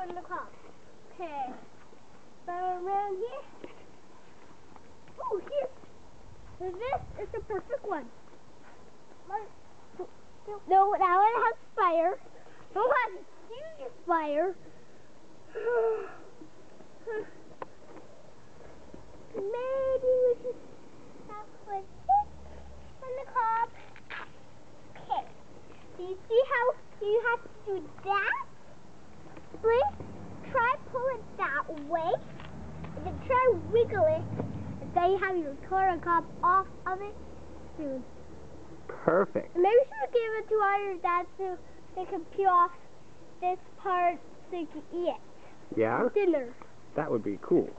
in the car. Okay. But around here. Oh, here. This is the perfect one. No, that one has fire. That one has huge fire. Maybe we should have put this on the top. Okay. Do you see how you have to do that? Please try pull it that way. And then try wiggle it. And then you have your corn cob off of it soon. Perfect. Maybe we should give it to our dad so they can peel off this part so you can eat it. Yeah? Dinner. That would be cool.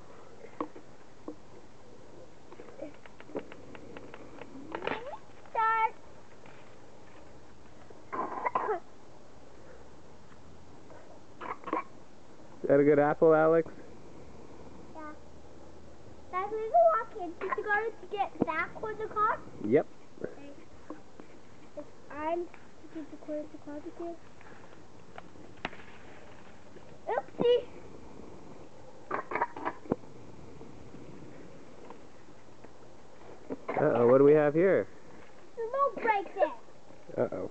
Start. Is that a good apple, Alex? Yeah. Dad, we go walk in. Did you go to get that for the car? Yep. I'm going to close the car again. Oopsie. Uh-oh, what do we have here? There's no break there. Uh-oh.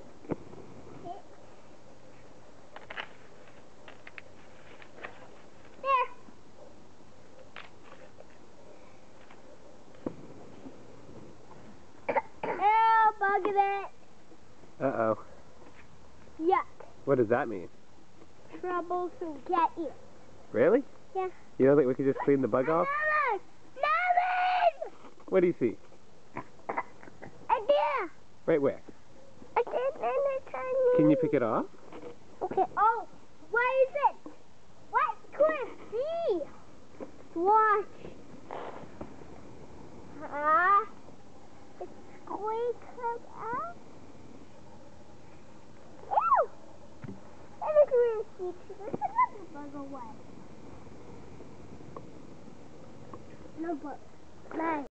Oh, bug it. Uh-oh. Yuck. What does that mean? Trouble, so we can't eat. Really? Yeah. You don't think we could just clean the bug off? Melon! What do you see? Idea! Right where? Chinese. Can you pick it off? Okay. Oh, what is it? What? Couldn't see. Watch. It's going to come out. Ew! That looks really sweet. There's another bug away. No bug. Nice.